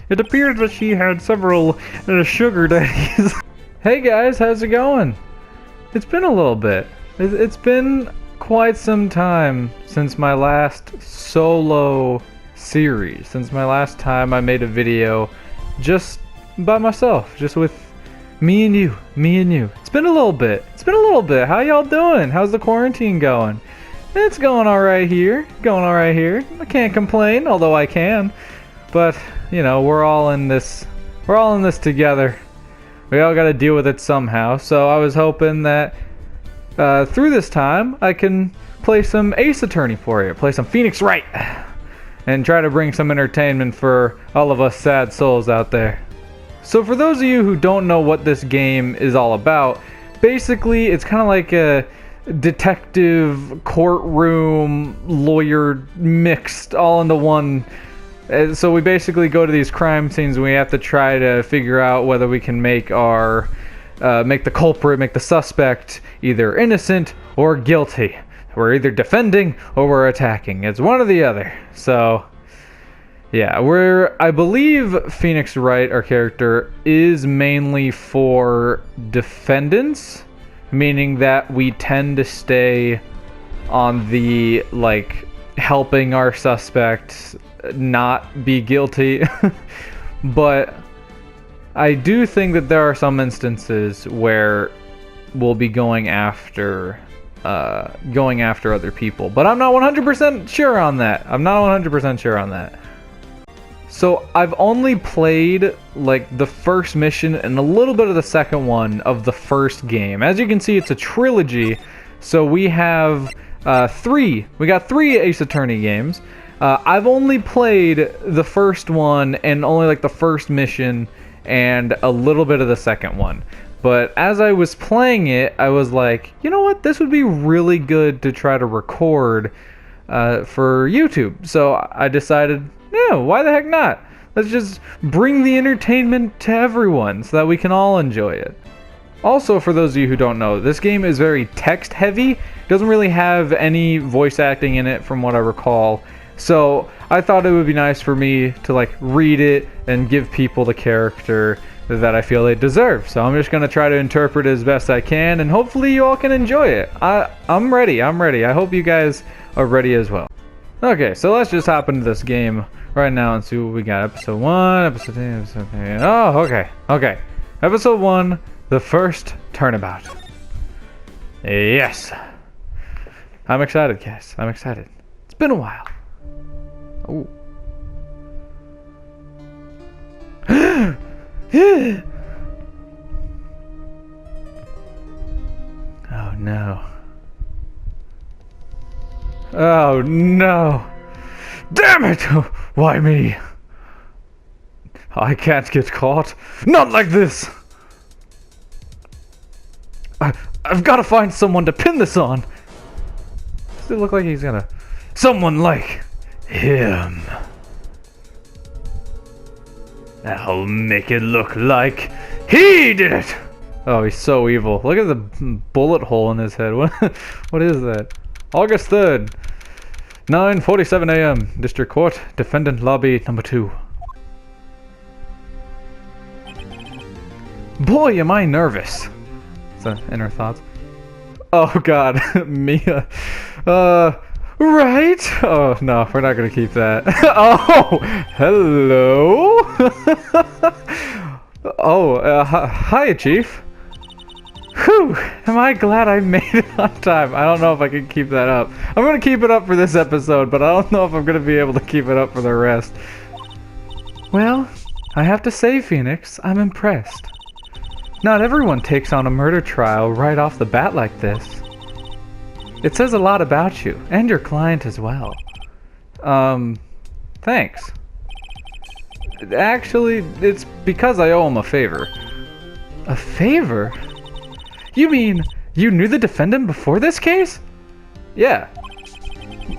It appears that she had several sugar daddies. Hey guys, how's it going? It's been a little bit. It's been quite some time since my last solo series, since my last time I made a video just by myself, just with me and you. It's been a little bit. How y'all doing? How's the quarantine going? It's going alright here. I can't complain, although I can. But, you know, we're all in this together. We all gotta deal with it somehow. So I was hoping that through this time I can play some Ace Attorney for you. Play some Phoenix Wright. And try to bring some entertainment for all of us sad souls out there. So for those of you who don't know what this game is all about, basically it's kind of like a detective, courtroom, lawyer mixed all into one. So we basically go to these crime scenes and we have to try to figure out whether we can make the culprit, make the suspect either innocent or guilty. We're either defending or we're attacking. It's one or the other. So yeah, I believe Phoenix Wright, our character, is mainly for defendants, meaning that we tend to stay on the, like, helping our suspect not be guilty. But I do think that there are some instances where we'll be going after other people, but I'm not 100% sure on that. So I've only played like the first mission and a little bit of the second one of the first game. As you can see, it's a trilogy, so we have three Ace Attorney games. I've only played the first one and only like the first mission and a little bit of the second one. But as I was playing it, I was like, you know what? This would be really good to try to record for YouTube. So I decided, no, why the heck not? Let's just bring the entertainment to everyone so that we can all enjoy it. Also, for those of you who don't know, this game is very text heavy. It doesn't really have any voice acting in it from what I recall. So I thought it would be nice for me to like read it and give people the character that I feel they deserve. So I'm just going to try to interpret it as best I can, and hopefully you all can enjoy it. I'm ready. I hope you guys are ready as well. Okay, so let's just hop into this game right now and see what we got. Episode 1, Episode 2, Episode 3. Oh, okay. Episode 1, the first turnabout. Yes. I'm excited, guys. It's been a while. Oh. Oh no. Damn it! Why me? I can't get caught. Not like this! I've got to find someone to pin this on. Does it look like he's gonna... Someone like him. I'll make it look like he did it! Oh, he's so evil. Look at the bullet hole in his head. What is that? August 3rd, 9:47 a.m. District Court, Defendant Lobby number 2. Boy, am I nervous. So, inner thoughts. Oh god, Mia. Right? Oh, no, we're not gonna keep that. Oh, hello? Oh, hi, Chief. Whew, am I glad I made it on time. I don't know if I can keep that up. I'm gonna keep it up for this episode, but I don't know if I'm gonna be able to keep it up for the rest. Well, I have to say, Phoenix, I'm impressed. Not everyone takes on a murder trial right off the bat like this. It says a lot about you, and your client as well. Thanks. Actually, it's because I owe him a favor. A favor? You mean you knew the defendant before this case? Yeah.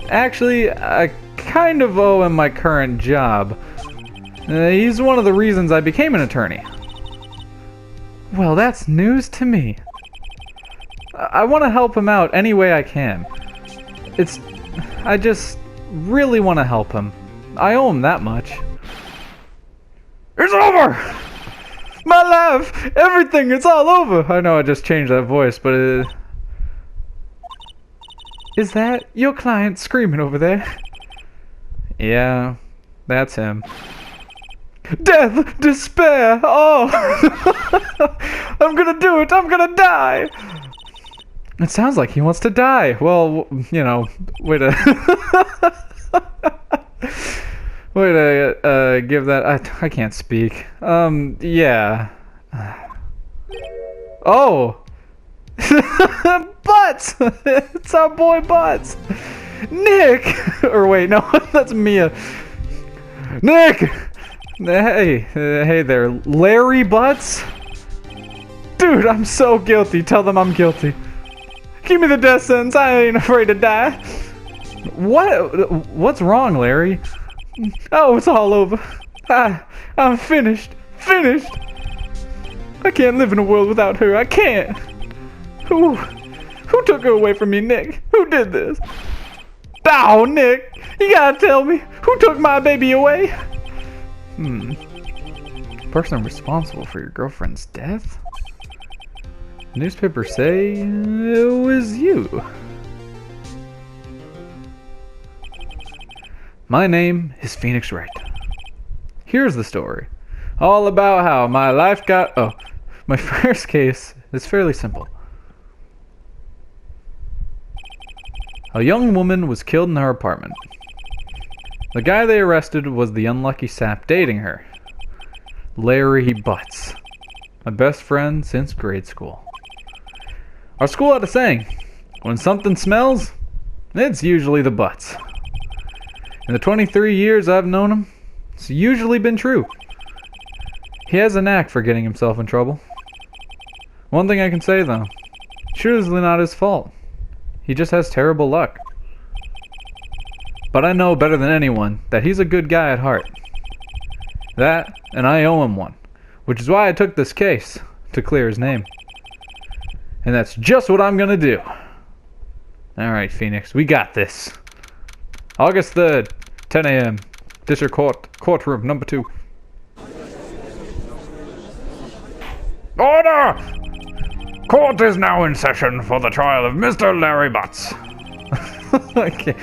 Actually, I kind of owe him my current job. He's one of the reasons I became an attorney. Well, that's news to me. I want to help him out any way I can. I just really want to help him. I owe him that much. It's over! My life! Everything! It's all over! I know I just changed that voice, but Is that your client screaming over there? Yeah, that's him. Death! Despair! Oh! I'm gonna do it! I'm gonna die! It sounds like he wants to die. Well, you know, way to... way to give that... I can't speak. Yeah. Oh! Butts! It's our boy Butts! Nick! Or wait, no, that's Mia. Nick! Hey there, Larry Butts? Dude, I'm so guilty. Tell them I'm guilty. Give me the death sentence. I ain't afraid to die. What's wrong, Larry? Oh, it's all over. I'm finished. Finished. I can't live in a world without her. I can't. Who took her away from me, Nick? Who did this? Oh, Nick, you gotta tell me. Who took my baby away? Person responsible for your girlfriend's death? Newspapers say it was you. My name is Phoenix Wright. Here's the story. All about how my life got... Oh, my first case is fairly simple. A young woman was killed in her apartment. The guy they arrested was the unlucky sap dating her. Larry Butts. My best friend since grade school. Our school had a saying, when something smells, it's usually the butts. In the 23 years I've known him, it's usually been true. He has a knack for getting himself in trouble. One thing I can say though, it's usually not his fault. He just has terrible luck. But I know better than anyone that he's a good guy at heart. That, and I owe him one, which is why I took this case, to clear his name. And that's just what I'm gonna do. Alright, Phoenix, we got this. August 3rd, 10 a.m. District Court, courtroom number 2. Order! Court is now in session for the trial of Mr. Larry Butts. Okay.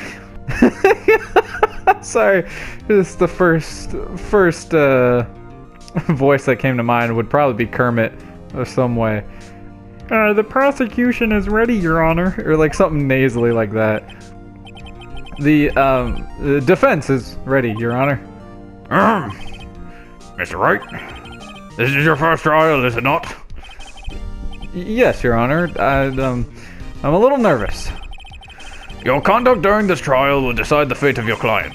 Sorry, this is the first voice that came to mind would probably be Kermit or some way. The prosecution is ready, Your Honor, or like something nasally like that. The defense is ready, Your Honor. Mr. Wright, this is your first trial, is it not? Yes, Your Honor. I'm a little nervous. Your conduct during this trial will decide the fate of your client.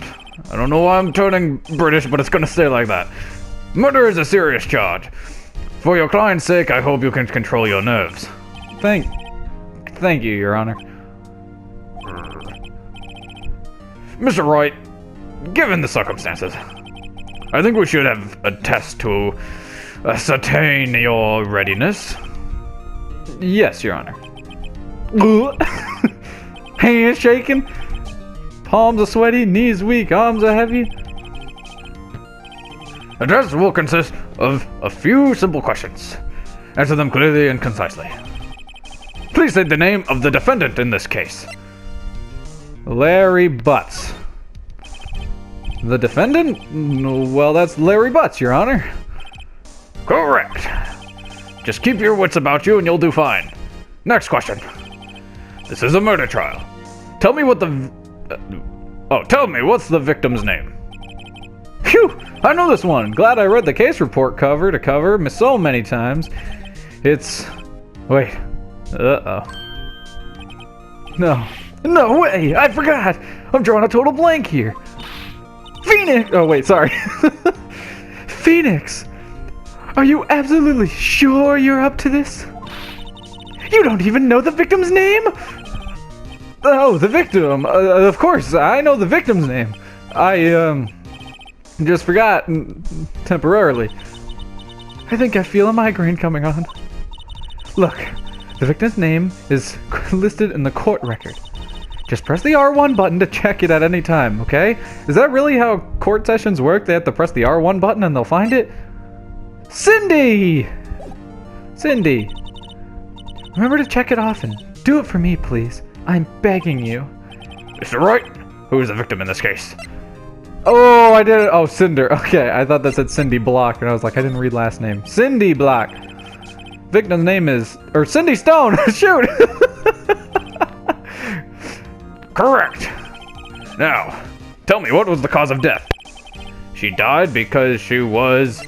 I don't know why I'm turning British, but it's gonna stay like that. Murder is a serious charge. For your client's sake, I hope you can control your nerves. Thank you, Your Honor. Mr. Wright, given the circumstances, I think we should have a test to ascertain your readiness. Yes, Your Honor. Hands shaking, palms are sweaty, knees weak, arms are heavy. The test will consist of a few simple questions. Answer them clearly and concisely. Please state the name of the defendant in this case. Larry Butts. The defendant? Well, that's Larry Butts, Your Honor. Correct. Just keep your wits about you and you'll do fine. Next question. This is a murder trial. Tell me what tell me what's the victim's name? Phew! I know this one. Glad I read the case report cover to cover so many times. It's... Wait. Uh-oh. No way! I forgot! I'm drawing a total blank here. Phoenix! Oh, wait, sorry. Phoenix! Are you absolutely sure you're up to this? You don't even know the victim's name? Oh, the victim. Of course, I know the victim's name. I, just forgot temporarily. I think I feel a migraine coming on. Look, the victim's name is listed in the court record. Just press the R1 button to check it at any time, okay? Is that really how court sessions work? They have to press the R1 button and they'll find it? Cindy! Cindy, remember to check it often. Do it for me, please. I'm begging you. Mr. Wright, who is the victim in this case? Oh, I did it. Oh, Cinder. Okay, I thought that said Cindy Block, and I was like, I didn't read last name. Cindy Block. Victim's name is... Or Cindy Stone! Shoot! Correct. Now, tell me, what was the cause of death? She died because she was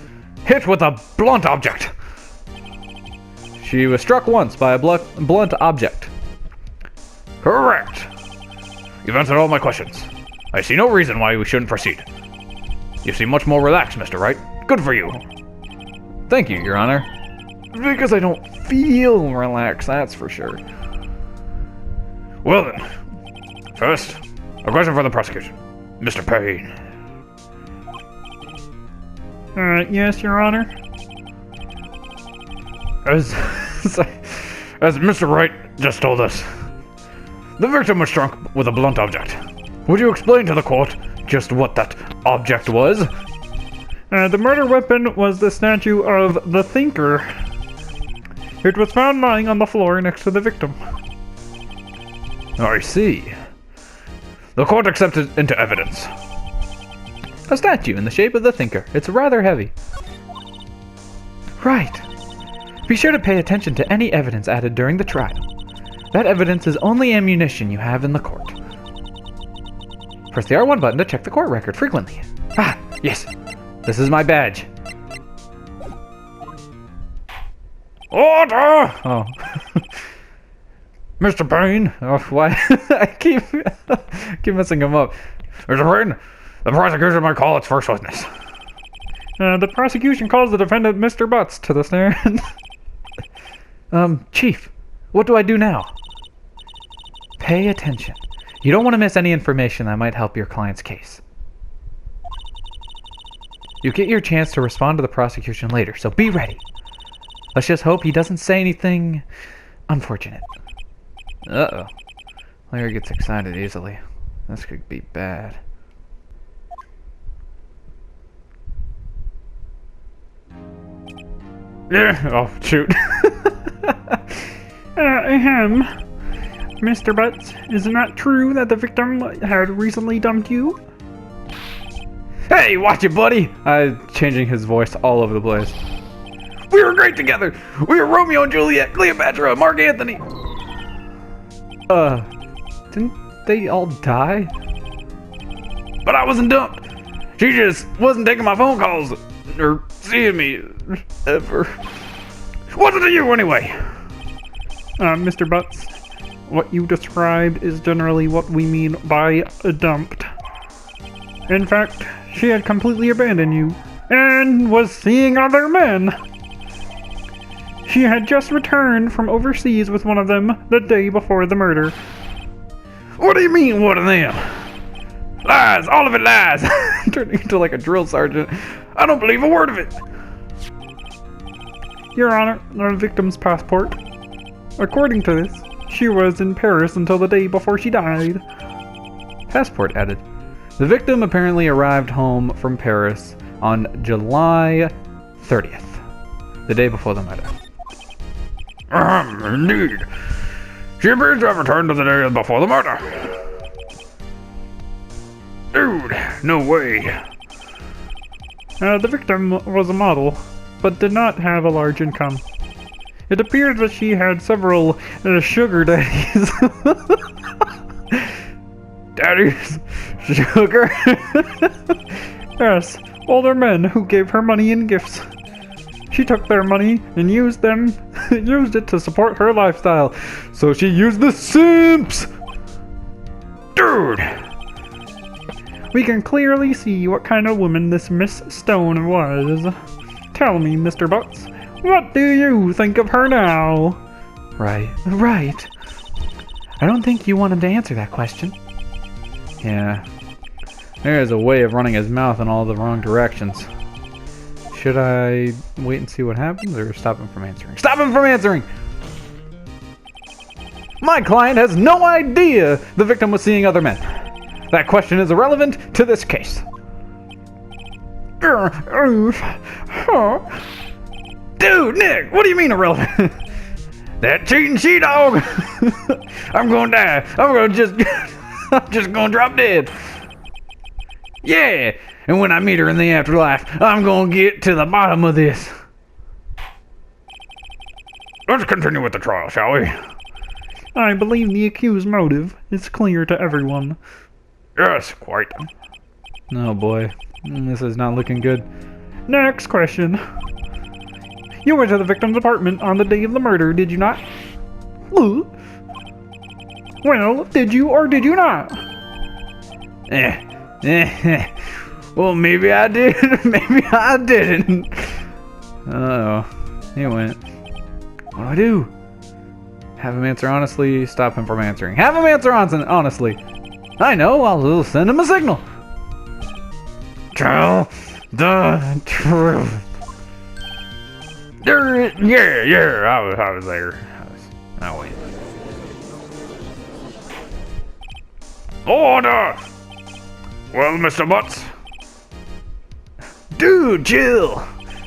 hit with a blunt object. She was struck once by a blunt object. Correct. You've answered all my questions. I see no reason why we shouldn't proceed. You seem much more relaxed, Mr. Wright. Good for you. Thank you, Your Honor. Because I don't feel relaxed, that's for sure. Well then, first, a question for the prosecution. Mr. Payne. Yes, Your Honor. As Mr. Wright just told us, the victim was struck with a blunt object. Would you explain to the court just what that object was? The murder weapon was the statue of the Thinker. It was found lying on the floor next to the victim. I see. The court accepted into evidence. A statue in the shape of the Thinker. It's rather heavy. Right. Be sure to pay attention to any evidence added during the trial. That evidence is only ammunition you have in the court. Press the R1 button to check the court record frequently. Ah, yes. This is my badge. Order! Oh. Mr. Payne. Oh, why? I keep messing him up. Mr. Payne, the prosecution might call its first witness. The prosecution calls the defendant Mr. Butts to the stand. Chief, what do I do now? Pay attention. You don't want to miss any information that might help your client's case. You get your chance to respond to the prosecution later, so be ready. Let's just hope he doesn't say anything unfortunate. Uh-oh. Larry gets excited easily. This could be bad. Yeah, oh, shoot. Mr. Butts, is it not true that the victim had recently dumped you? Hey, watch it, buddy! Changing his voice all over the place. We were great together! We were Romeo and Juliet, Cleopatra, Mark Anthony! Didn't they all die? But I wasn't dumped! She just wasn't taking my phone calls, or seeing me, ever. What's it to you, anyway? Mr. Butts, what you described is generally what we mean by dumped. In fact, she had completely abandoned you, and was seeing other men. She had just returned from overseas with one of them the day before the murder. What do you mean, one of them? Lies! All of it lies! Turning into like a drill sergeant. I don't believe a word of it! Your Honor, the victim's passport. According to this, she was in Paris until the day before she died. Passport added. The victim apparently arrived home from Paris on July 30th, the day before the murder. Indeed. She appears to have returned to the day before the murder. Dude, no way. The victim was a model, but did not have a large income. It appeared that she had several sugar daddies. Daddies? Sugar? Yes, older men who gave her money and gifts. She took their money and used it to support her lifestyle. So she used the simps! Dude! We can clearly see what kind of woman this Miss Stone was. Tell me, Mr. Butts, what do you think of her now? Right. I don't think you want him to answer that question. Yeah. There's a way of running his mouth in all the wrong directions. Should I wait and see what happens, or stop him from answering? Stop him from answering! My client has no idea the victim was seeing other men. That question is irrelevant to this case. Dude, Nick, what do you mean irrelevant? That cheating she-dog! I'm gonna die. I'm just gonna drop dead. Yeah, and when I meet her in the afterlife, I'm gonna get to the bottom of this. Let's continue with the trial, shall we? I believe the accused's motive is clear to everyone. Yes, quite. Oh boy, this is not looking good. Next question. You went to the victim's apartment on the day of the murder, did you not? Well, did you or did you not? Well, maybe I did, maybe I didn't. Uh-oh, he went. What do I do? Have him answer honestly, stop him from answering. Have him answer honestly. I know, I'll send him a signal. Tell the truth. Yeah, I was there. Oh, wait. Order! Well, Mr. Butts? Dude, chill!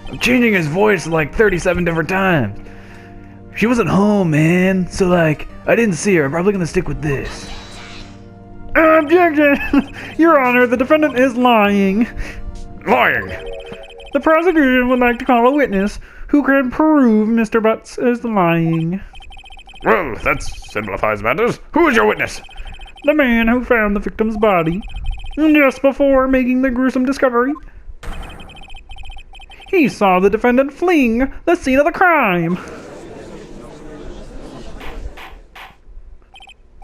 I'm changing his voice like 37 different times. She wasn't home, man, so like, I didn't see her. I'm probably gonna stick with this. Objection! Your Honor, the defendant is lying. Lying! The prosecution would like to call a witness who can prove Mr. Butts is lying. Well, that simplifies matters. Who is your witness? The man who found the victim's body just before making the gruesome discovery. He saw the defendant fleeing the scene of the crime.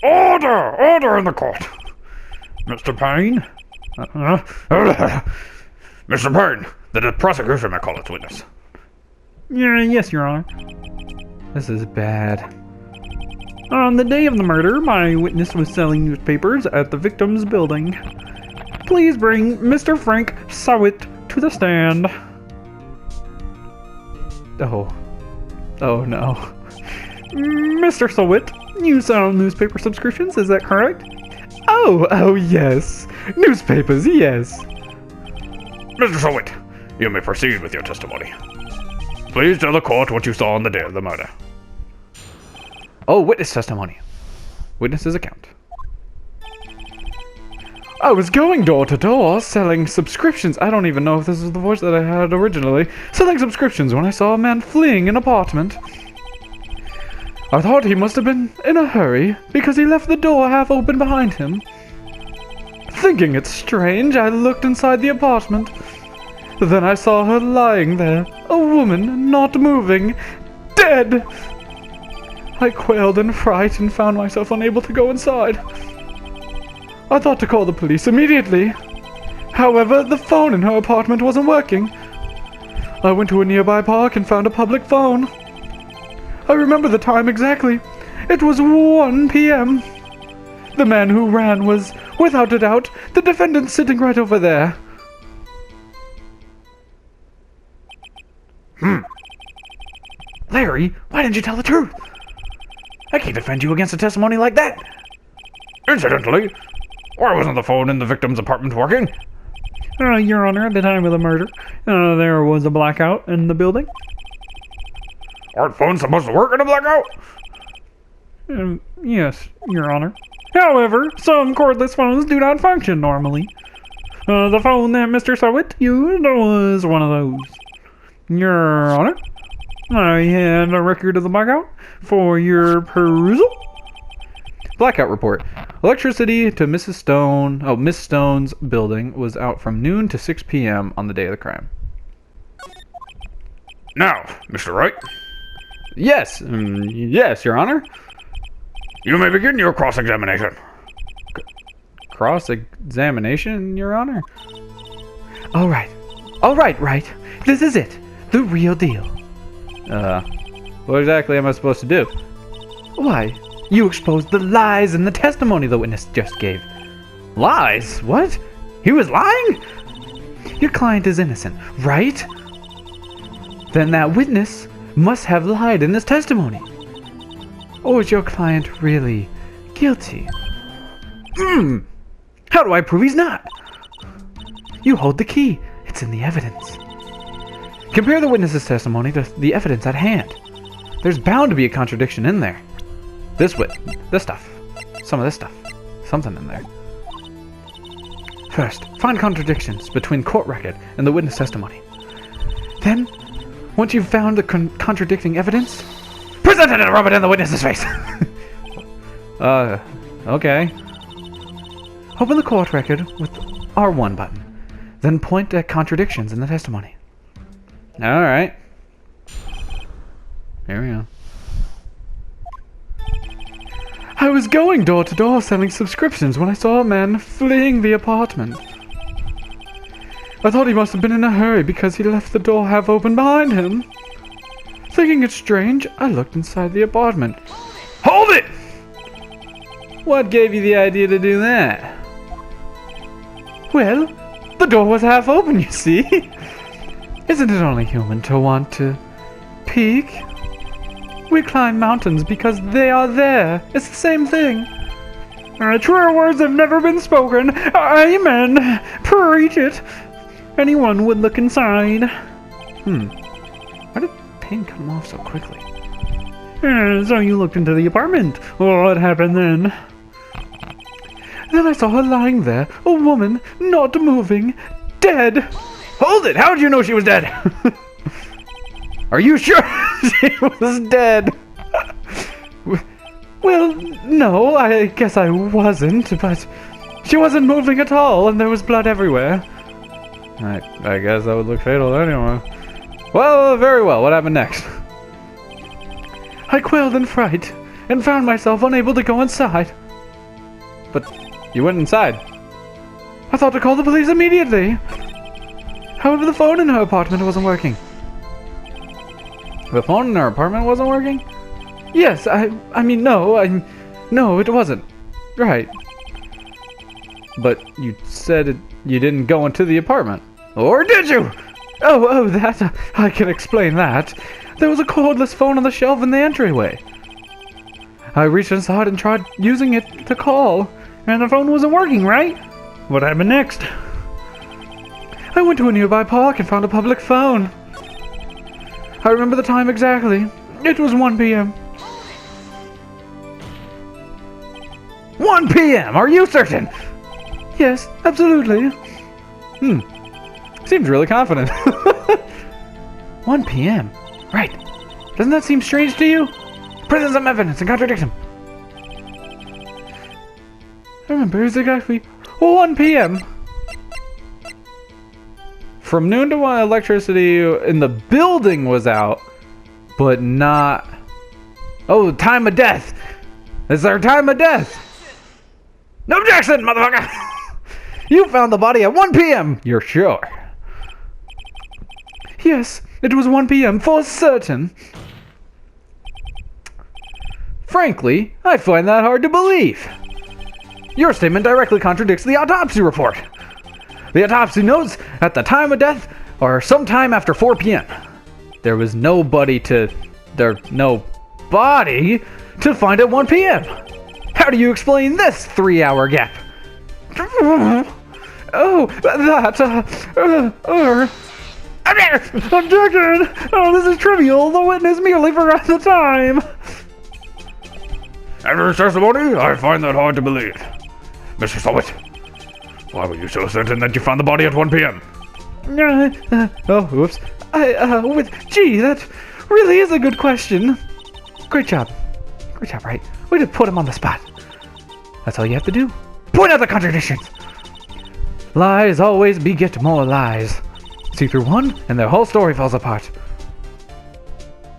Order! Order in the court! Mr. Payne? Mr. Payne, the prosecution may call its witness. Yes, Your Honor. This is bad. On the day of the murder, my witness was selling newspapers at the victim's building. Please bring Mr. Frank Sawit to the stand. Oh no. Mr. Sawit, you sell newspaper subscriptions, is that correct? Oh yes. Newspapers, yes. Mr. Sawit, you may proceed with your testimony. Please tell the court what you saw on the day of the murder. Oh, witness testimony. Witness's account. I was going door to door selling subscriptions. I don't even know if this is the voice that I had originally. Selling subscriptions when I saw a man fleeing an apartment. I thought he must have been in a hurry because he left the door half open behind him. Thinking it strange, I looked inside the apartment. Then I saw her lying there, a woman not moving, dead. I quailed in fright and found myself unable to go inside. I thought to call the police immediately. However, the phone in her apartment wasn't working. I went to a nearby park and found a public phone. I remember the time exactly. It was 1 p.m. The man who ran was, without a doubt, the defendant sitting right over there. Larry, why didn't you tell the truth? I can't defend you against a testimony like that. Incidentally, why wasn't the phone in the victim's apartment working? Your Honor, at the time of the murder, there was a blackout in the building. Aren't phones supposed to work in a blackout? Yes, Your Honor. However, some cordless phones do not function normally. The phone that Mr. Sawit used was one of those. Your Honor, I had a record of the blackout for your perusal. Blackout report. Electricity to Miss Stone's building was out from noon to 6 p.m. on the day of the crime. Now, Mr. Wright. Yes, yes, Your Honor. You may begin your cross-examination. Cross-examination, Your Honor? All right, Wright. This is it. The real deal. What exactly am I supposed to do? Why, you exposed the lies in the testimony the witness just gave. Lies? What? He was lying? Your client is innocent, right? Then that witness must have lied in his testimony. Or is your client really guilty? How do I prove he's not? You hold the key. It's in the evidence. Compare the witness's testimony to the evidence at hand. There's bound to be a contradiction in there. This stuff. Some of this stuff. Something in there. First, find contradictions between court record and the witness testimony. Then, once you've found the contradicting evidence, present it and rub it in the witness's face! Okay. Open the court record with the R1 button. Then point at contradictions in the testimony. Alright. Here we go. I was going door to door selling subscriptions when I saw a man fleeing the apartment. I thought he must have been in a hurry because he left the door half open behind him. Thinking it strange, I looked inside the apartment. Hold it! What gave you the idea to do that? Well, the door was half open, you see. Isn't it only human to want to peek? We climb mountains because they are there. It's the same thing. Truer words have never been spoken. Amen. Preach it. Anyone would look inside. Why did pain come off so quickly? So you looked into the apartment. What happened then? Then I saw her lying there, a woman, not moving, dead. Hold it! How did you know she was dead? Are you sure she was dead? Well, no, I guess I wasn't, but she wasn't moving at all, and there was blood everywhere. I guess that would look fatal anyway. Well, very well. What happened next? I quailed in fright, and found myself unable to go inside. But you went inside. I thought to call the police immediately. However, the phone in her apartment wasn't working. The phone in her apartment wasn't working? Yes, no, it wasn't. Right. But you said you didn't go into the apartment. Or did you? Oh, that, I can explain that. There was a cordless phone on the shelf in the entryway. I reached inside and tried using it to call, and the phone wasn't working, right? What happened next? I went to a nearby park and found a public phone. I remember the time exactly. It was 1 p.m. 1 p.m. Are you certain? Yes, absolutely. Seems really confident. 1 p.m. Right. Doesn't that seem strange to you? Present some evidence and contradict him. I remember it's exactly 1 p.m. From noon to when electricity in the building was out, but not... Oh, time of death! Is there time of death? No objection, motherfucker! You found the body at 1 p.m. You're sure? Yes, it was 1 p.m. for certain. Frankly, I find that hard to believe. Your statement directly contradicts the autopsy report. The autopsy notes at the time of death or sometime after 4 p.m. There was no body to find at 1 p.m. How do you explain this 3-hour gap? Objection! Oh, this is trivial. The witness merely forgot the time. After his testimony, I find that hard to believe. Mr. Sullivan, why were you so certain that you found the body at 1 p.m.? Whoops. Gee, that really is a good question. Great job. Great job, Wright. Way to put him on the spot. That's all you have to do. Point out the contradictions. Lies always beget more lies. See through one, and their whole story falls apart.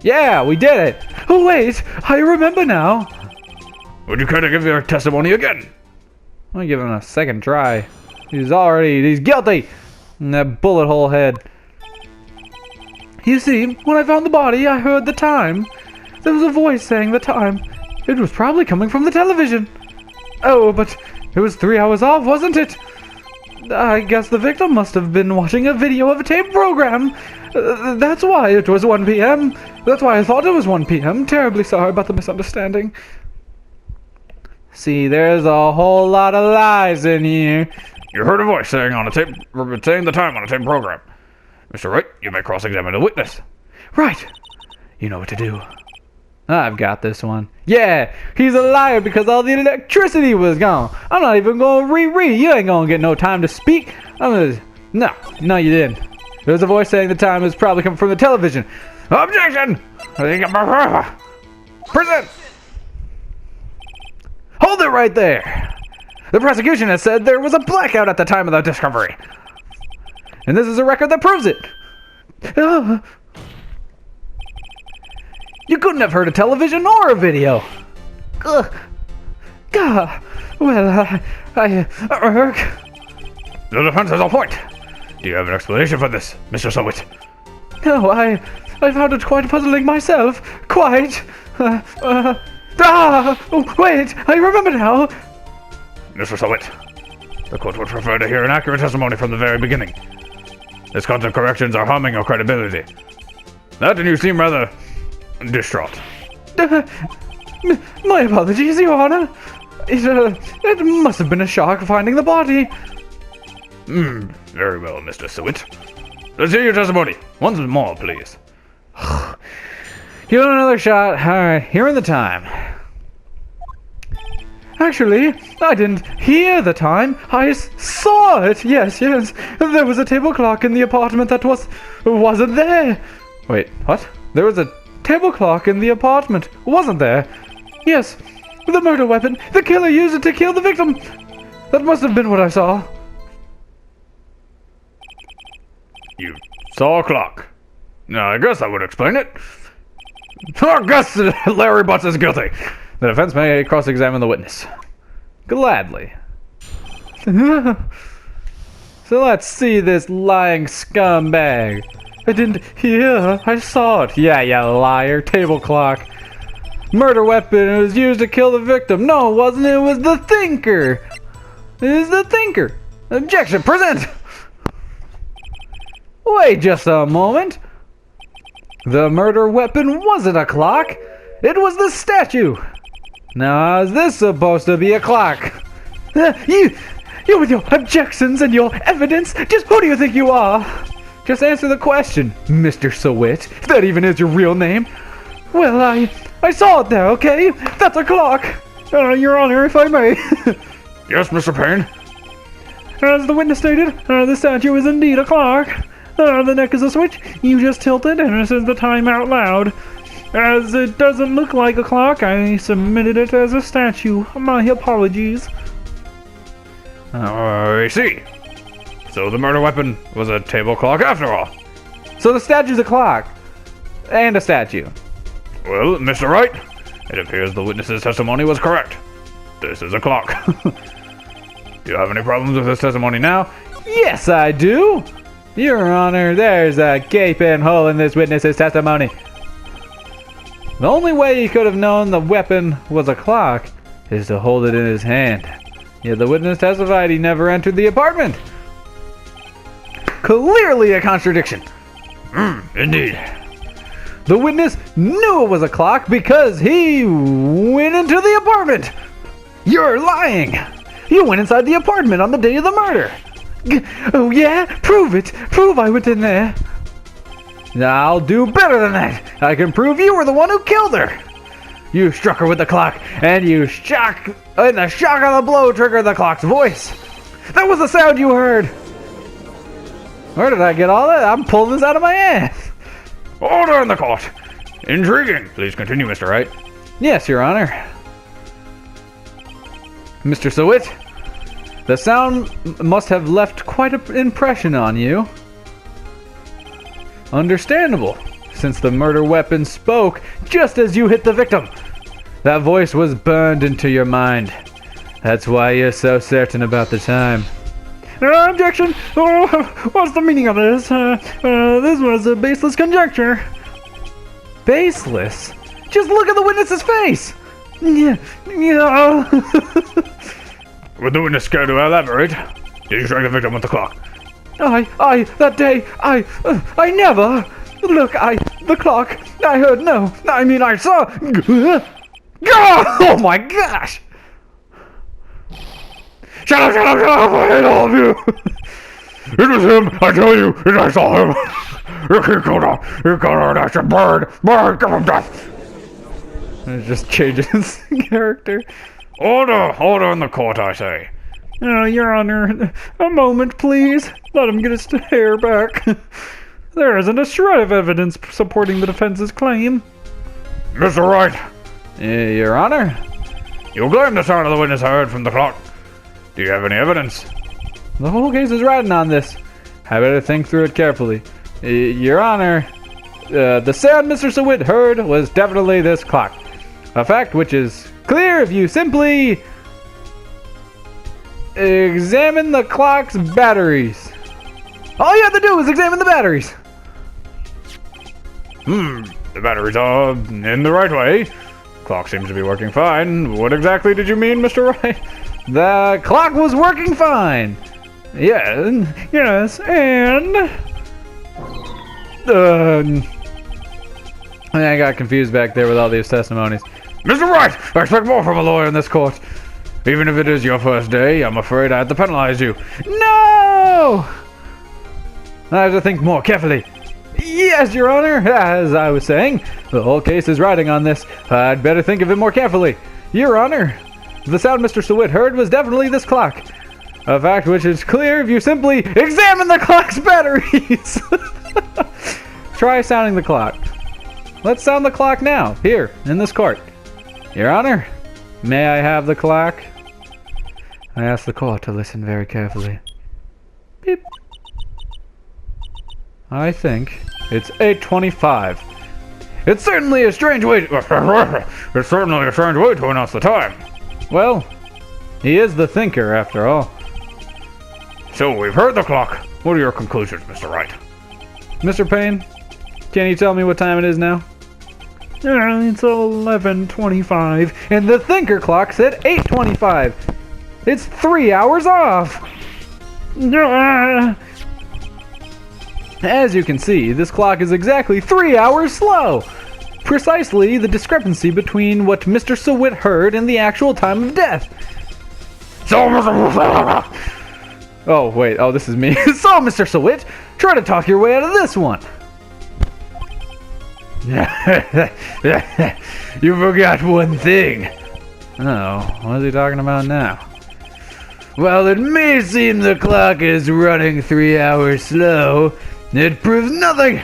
Yeah, we did it! Oh, wait. I remember now. Would you care to give your testimony again? I'm gonna give him a second try. He's guilty! And that bullet hole head. You see, when I found the body, I heard the time. There was a voice saying the time. It was probably coming from the television. Oh, but it was 3 hours off, wasn't it? I guess the victim must have been watching a video of a tape program. That's why it was 1 p.m. That's why I thought it was 1 p.m. Terribly sorry about the misunderstanding. See, there's a whole lot of lies in here. You heard a voice saying the time on a tape program. Mr. Wright, you may cross-examine the witness. Right. You know what to do. I've got this one. Yeah, he's a liar because all the electricity was gone. I'm not even going to reread. You ain't going to get no time to speak. No, you didn't. There's a voice saying the time is probably coming from the television. Objection! Present! Hold it right there. The prosecution has said there was a blackout at the time of the discovery. And this is a record that proves it. You couldn't have heard a television or a video. Well, The defense has a point. Do you have an explanation for this, Mr. Sowit? No, I found it quite puzzling myself. Quite. Wait, I remember now. Mr. Sowit, the court would prefer to hear an accurate testimony from the very beginning. Its content corrections are harming your credibility. That and you seem rather distraught. My apologies, Your Honor. It must have been a shock finding the body. Very well, Mr. Sowit. Let's hear your testimony. Once more, please. You want another shot? Alright, here in the time. Actually, I didn't hear the time. I saw it. Yes. There was a table clock in the apartment that wasn't there. Wait, what? There was a table clock in the apartment, wasn't there? Yes, the murder weapon. The killer used it to kill the victim. That must have been what I saw. You saw a clock. I guess that would explain it. I guess Larry Butts is guilty. The defense may cross-examine the witness. Gladly. So let's see this lying scumbag. I didn't hear. I saw it. Yeah, you liar. Table clock. Murder weapon. It was used to kill the victim. No, it wasn't. It was the thinker. It is the thinker. Objection. Present. Wait just a moment. The murder weapon wasn't a clock. It was the statue. Now, is this supposed to be a clock? You with your objections and your evidence, just who do you think you are? Just answer the question, Mr. Sowit, if that even is your real name. Well, I saw it there, okay? That's a clock. Your Honor, if I may. Yes, Mr. Payne. As the witness stated, the statue is indeed a clock. The neck is a switch. You just tilt it and it says the time out loud. As it doesn't look like a clock, I submitted it as a statue. My apologies. I see. So the murder weapon was a table clock after all. So the statue's a clock. And a statue. Well, Mr. Wright, it appears the witness's testimony was correct. This is a clock. Do you have any problems with this testimony now? Yes, I do. Your Honor, there's a gaping hole in this witness's testimony. The only way he could have known the weapon was a clock is to hold it in his hand. Yet the witness testified he never entered the apartment. Clearly a contradiction. Indeed. The witness knew it was a clock because he went into the apartment. You're lying. You went inside the apartment on the day of the murder. Oh yeah? Prove it. Prove I went in there. I'll do better than that. I can prove you were the one who killed her. You struck her with the clock, and the shock of the blow triggered the clock's voice. That was the sound you heard. Where did I get all that? I'm pulling this out of my ass. Order in the court. Intriguing. Please continue, Mr. Wright. Yes, Your Honor. Mr. Sowit, the sound must have left quite an impression on you. Understandable, since the murder weapon spoke just as you hit the victim. That voice was burned into your mind. That's why you're so certain about the time. Objection! Oh, what's the meaning of this? This was a baseless conjecture. Baseless? Just look at the witness's face! Yeah. Would the witness care to elaborate? Did you strike the victim with the clock? That day, I never. Look, the clock. I heard no. I mean, I saw. Oh my gosh! Shut up, I hate all of you! It was him! I tell you! I saw him! You killed her! That's a bird! Bird! Give him death! And it just changes character. Order in the court, I say. Oh, Your Honor, a moment, please. Let him get his hair back. There isn't a shred of evidence supporting the defense's claim. Mr. Wright, Your Honor? you claim the sound of the witness heard from the clock. Do you have any evidence? The whole case is riding on this. I better think through it carefully. Your Honor, the sound Mr. Sewit heard was definitely this clock. A fact which is clear if you simply examine the clock's batteries. All you have to do is examine the batteries. The batteries are in the right way. Clock seems to be working fine. What exactly did you mean, Mr. Wright? The clock was working fine. Yes, and I got confused back there with all these testimonies. Mr. Wright, I expect more from a lawyer in this court. Even if it is your first day, I'm afraid I have to penalize you. No! I have to think more carefully. Yes, Your Honor. As I was saying, the whole case is riding on this. I'd better think of it more carefully. Your Honor, the sound Mr. Sewit heard was definitely this clock. A fact which is clear if you simply examine the clock's batteries. Try sounding the clock. Let's sound the clock now, here, in this court. Your Honor, may I have the clock? I ask the court to listen very carefully. Beep. I think it's 8:25. It's certainly a strange way to... It's certainly a strange way to announce the time. Well, he is the thinker, after all. So we've heard the clock. What are your conclusions, Mr. Wright? Mr. Payne, can you tell me what time it is now? It's 11:25, and the thinker clock said 8:25. It's 3 hours off. As you can see, this clock is exactly 3 hours slow. Precisely the discrepancy between what Mr. Sewit heard and the actual time of death. Oh, wait. Oh, this is me. So, Mr. Sewit, try to talk your way out of this one. You forgot one thing. Oh, what is he talking about now? While it may seem the clock is running 3 hours slow, it proves nothing.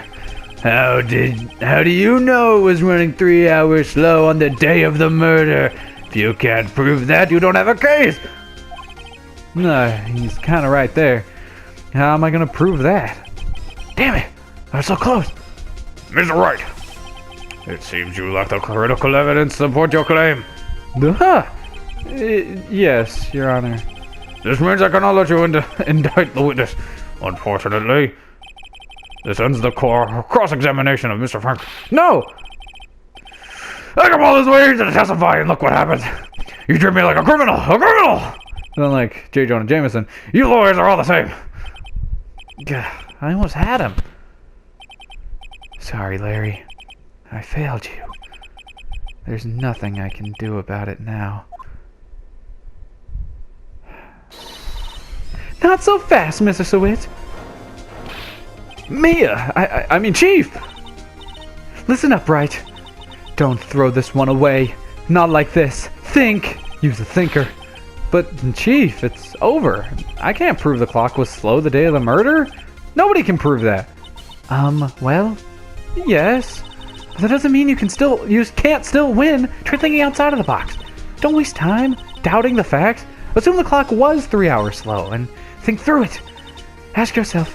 How do you know it was running 3 hours slow on the day of the murder? If you can't prove that, you don't have a case. No, he's kind of right there. How am I going to prove that? Damn it, I was so close. Mr. Wright, it seems you lack the critical evidence to support your claim. Yes, Your Honor. This means I cannot let you indict the witness. Unfortunately, this ends the cross-examination of Mr. Frank. No! I come all this way to testify, and look what happens. You treat me like a criminal! A criminal! Unlike J. Jonah Jameson. You lawyers are all the same. I almost had him. Sorry, Larry. I failed you. There's nothing I can do about it now. Not so fast, Mr. Sewit. Mia! I mean, Chief! Listen up, Wright. Don't throw this one away. Not like this. Think! Use a thinker. But, Chief, it's over. I can't prove the clock was slow the day of the murder. Nobody can prove that. Well, yes. But that doesn't mean you can't still win. Try thinking outside of the box. Don't waste time doubting the facts. Assume the clock was 3 hours slow and think through it. Ask yourself,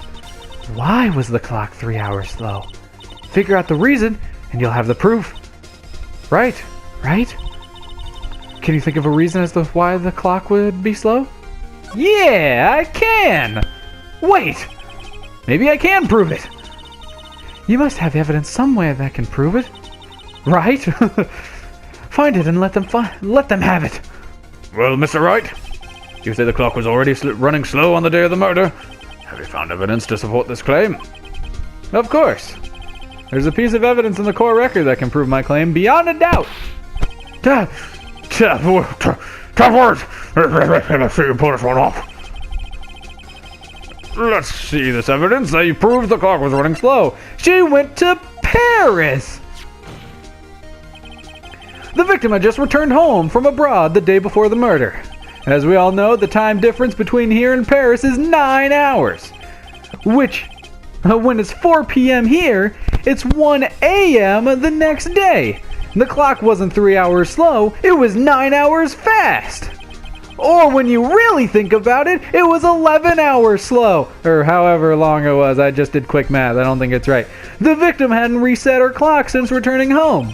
why was the clock 3 hours slow? Figure out the reason and you'll have the proof. Right? Can you think of a reason as to why the clock would be slow? Yeah, I can! Wait! Maybe I can prove it! You must have evidence somewhere that can prove it. Right? Find it and let them have it. Well, Mr. Wright, you say the clock was already running slow on the day of the murder. Have you found evidence to support this claim? Of course. There's a piece of evidence in the court record that can prove my claim beyond a doubt. Tough words. Let's see you pull this one off. Let's see this evidence that you proved the clock was running slow. She went to Paris! The victim had just returned home from abroad the day before the murder. As we all know, the time difference between here and Paris is 9 hours. Which, when it's 4 p.m. here, it's 1 a.m. the next day. The clock wasn't 3 hours slow, it was 9 hours fast. Or when you really think about it, it was 11 hours slow. Or however long it was, I just did quick math, I don't think it's right. The victim hadn't reset her clock since returning home.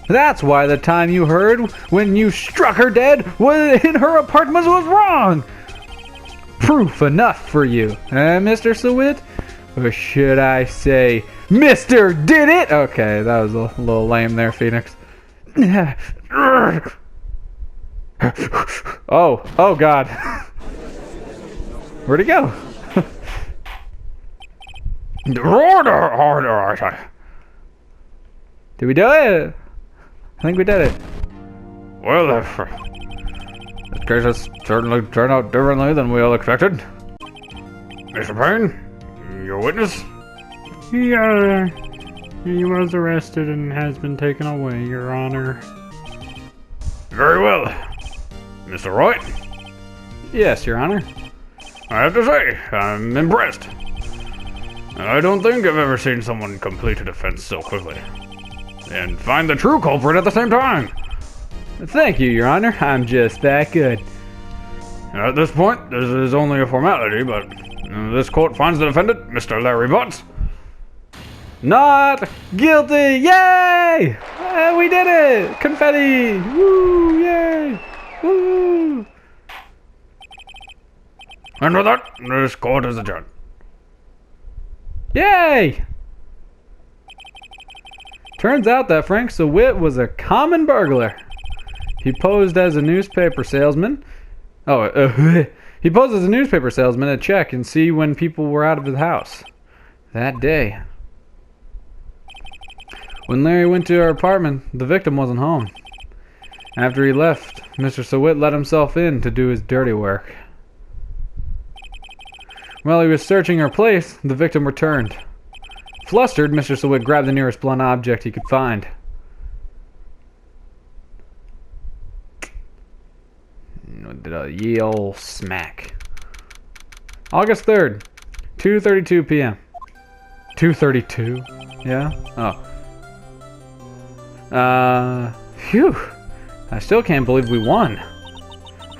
That's why the time you heard when you struck her dead in her apartment was wrong. Proof enough for you, Mr. Sawit? Or should I say, Mr. Did It? Okay, that was a little lame there, Phoenix. Oh God. Where'd he go? Did we do it? I think we did it. Well, this case has certainly turned out differently than we all expected. Mr. Payne, your witness? He was arrested and has been taken away, Your Honor. Very well. Mr. Wright? Yes, Your Honor. I have to say, I'm impressed. I don't think I've ever seen someone complete a defense so quickly. And find the true culprit at the same time. Thank you, Your Honor. I'm just that good. At this point, this is only a formality, but this court finds the defendant, Mr. Larry Butts, not guilty! Yay! We did it! Confetti! Woo! Yay! Woo! And with that, this court is adjourned. Yay! Turns out that Frank Sawit was a common burglar. He posed as a newspaper salesman. He posed as a newspaper salesman to check and see when people were out of the house. That day. When Larry went to our apartment, the victim wasn't home. After he left, Mr. Sawit let himself in to do his dirty work. While he was searching our place, the victim returned. Flustered, Mr. Sawit grabbed the nearest blunt object he could find. Did a ye ol' smack. August 3rd, 2:32 p.m. 2:32? Yeah? Oh. Phew. I still can't believe we won.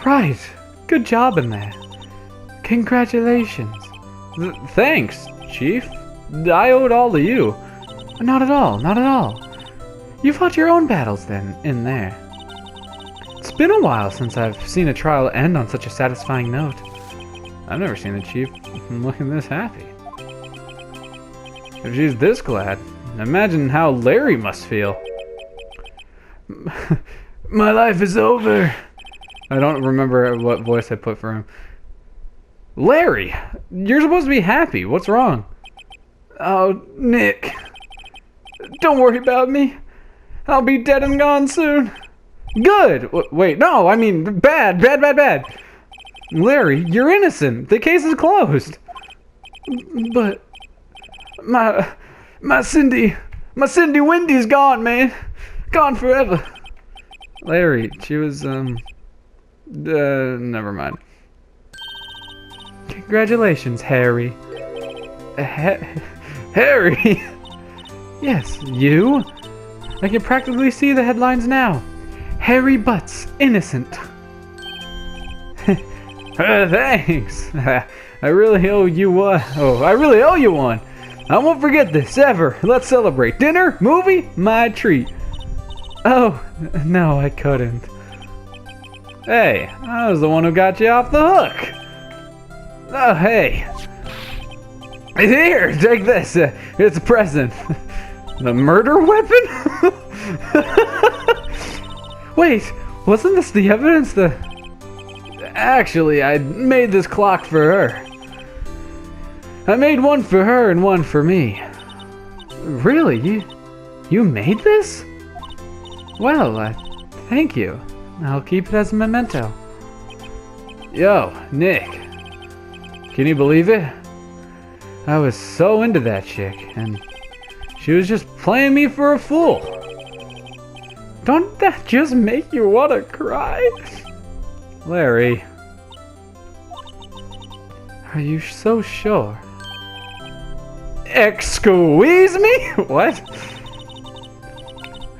Right. Good job in that. Congratulations. Thanks, Chief. I owe it all to you. Not at all, not at all. You fought your own battles then, in there. It's been a while since I've seen a trial end on such a satisfying note. I've never seen the Chief looking this happy. If she's this glad, imagine how Larry must feel. My life is over. I don't remember what voice I put for him. Larry, you're supposed to be happy. What's wrong? Oh, Nick. Don't worry about me. I'll be dead and gone soon. Good. Wait, no, I mean bad. Larry, you're innocent. The case is closed. But my Cindy Wendy's gone, man. Gone forever. Larry, she was never mind. Congratulations, Harry. Harry? Yes, you? I can practically see the headlines now. Harry Butts, innocent. Thanks. I really owe you one. Oh, I really owe you one. I won't forget this, ever. Let's celebrate. Dinner? Movie? My treat. Oh, no, I couldn't. Hey, I was the one who got you off the hook. Oh, hey. Here, take this. It's a present. The murder weapon? Wait, wasn't this the evidence Actually, I made this clock for her. I made one for her and one for me. Really? You made this? Well, thank you. I'll keep it as a memento. Yo, Nick. Can you believe it? I was so into that chick, and she was just playing me for a fool. Don't that just make you want to cry? Larry. Are you so sure? Excuse me? What?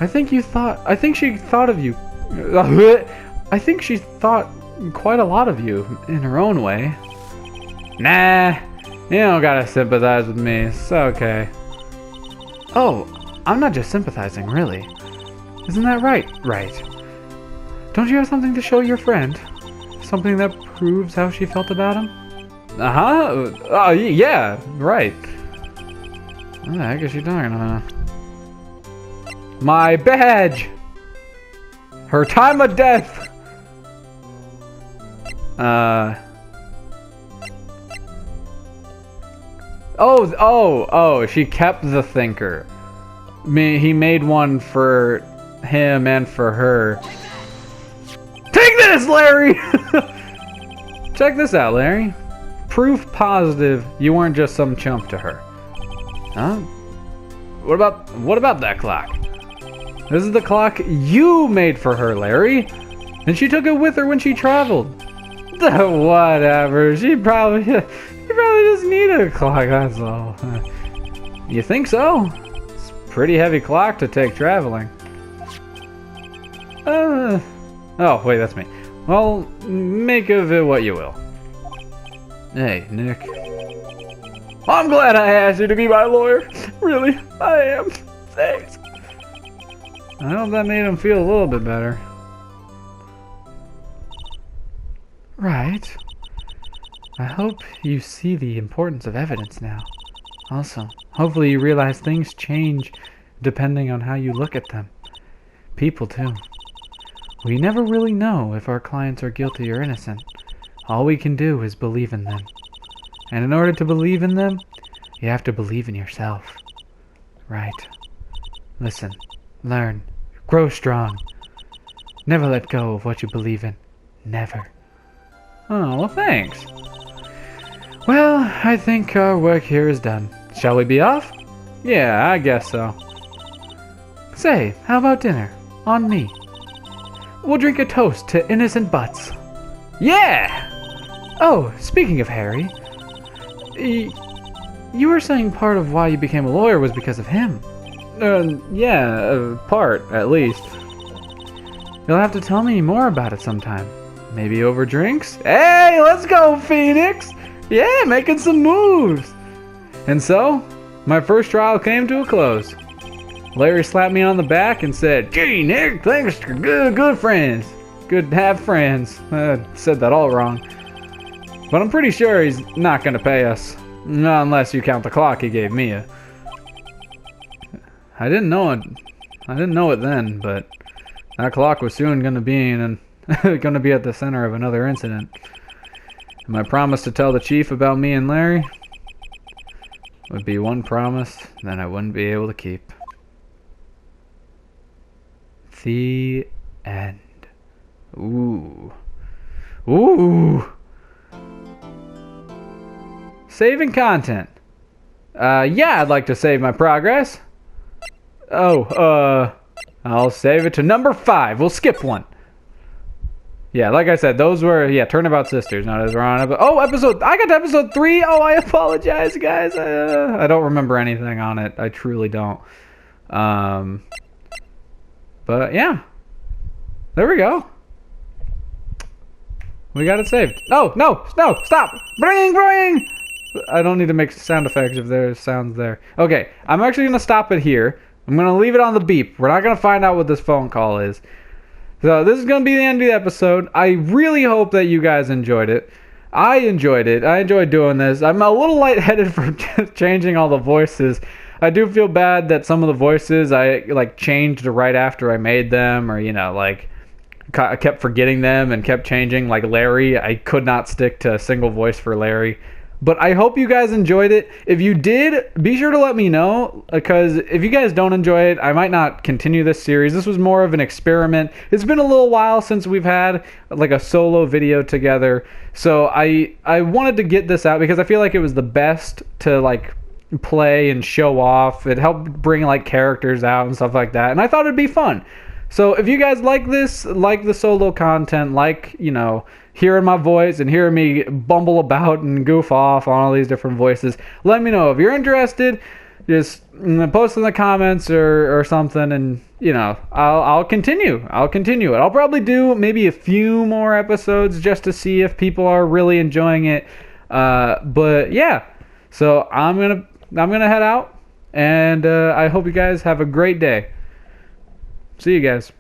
I think she thought of you. I think she thought quite a lot of you in her own way. Nah, you don't gotta sympathize with me. It's okay. Oh, I'm not just sympathizing, really. Isn't that right? Right. Don't you have something to show your friend? Something that proves how she felt about him? Uh-huh. Oh, yeah, right. What the heck is she talking about? My badge! Her time of death! Oh, she kept the thinker. He made one for him and for her. Take this, Larry! Check this out, Larry. Proof positive you weren't just some chump to her. Huh? What about that clock? This is the clock you made for her, Larry. And she took it with her when she traveled. Whatever. She probably just needed a clock, that's all. You think so? It's a pretty heavy clock to take traveling. Oh, wait, that's me. Well, make of it what you will. Hey, Nick. I'm glad I asked you to be my lawyer. Really, I am. Thanks. I hope that made him feel a little bit better. Right. I hope you see the importance of evidence now. Also, hopefully you realize things change depending on how you look at them. People, too. We never really know if our clients are guilty or innocent. All we can do is believe in them. And in order to believe in them, you have to believe in yourself. Right. Listen. Learn. Grow strong. Never let go of what you believe in. Never. Oh, well, thanks. Well, I think our work here is done. Shall we be off? Yeah, I guess so. Say, how about dinner? On me. We'll drink a toast to innocent butts. Yeah! Oh, speaking of Harry, you were saying part of why you became a lawyer was because of him. Yeah, part, at least. You'll have to tell me more about it sometime. Maybe over drinks? Hey, let's go, Phoenix! Yeah, making some moves! And so, my first trial came to a close. Larry slapped me on the back and said, "Gee, Nick, thanks for good friends. Good to have friends." I said that all wrong. But I'm pretty sure he's not going to pay us. Not unless you count the clock he gave me. I didn't know it then, but that clock was soon going to be at the center of another incident. And my promise to tell the chief about me and Larry would be one promise that I wouldn't be able to keep. The end. Ooh. Saving content. Yeah, I'd like to save my progress. Oh, I'll save it to number 5. We'll skip one. Yeah, like I said, those were, Turnabout Sisters. Not as wrong. I got to episode 3. Oh, I apologize, guys. I don't remember anything on it. I truly don't. But yeah. There we go. We got it saved. Oh, no, stop. Bring. I don't need to make sound effects if there's sounds there. Okay, I'm actually going to stop it here. I'm going to leave it on the beep. We're not going to find out what this phone call is. So this is going to be the end of the episode. I really hope that you guys enjoyed it. I enjoyed it. I enjoyed doing this. I'm a little lightheaded for changing all the voices. I do feel bad that some of the voices I changed right after I made them, or I kept forgetting them and kept changing. Like Larry, I could not stick to a single voice for Larry. But I hope you guys enjoyed it. If you did, be sure to let me know, because if you guys don't enjoy it, I might not continue this series. This was more of an experiment. It's been a little while since we've had like a solo video together. So I wanted to get this out because I feel like it was the best to like play and show off. It helped bring like characters out and stuff like that. And I thought it'd be fun. So if you guys like this, like the solo content, like, you know, hearing my voice and hearing me bumble about and goof off on all these different voices, let me know. If you're interested, just post in the comments or something, and, you know, I'll continue it. I'll probably do maybe a few more episodes just to see if people are really enjoying it. But yeah, so I'm gonna head out, and I hope you guys have a great day. See you guys.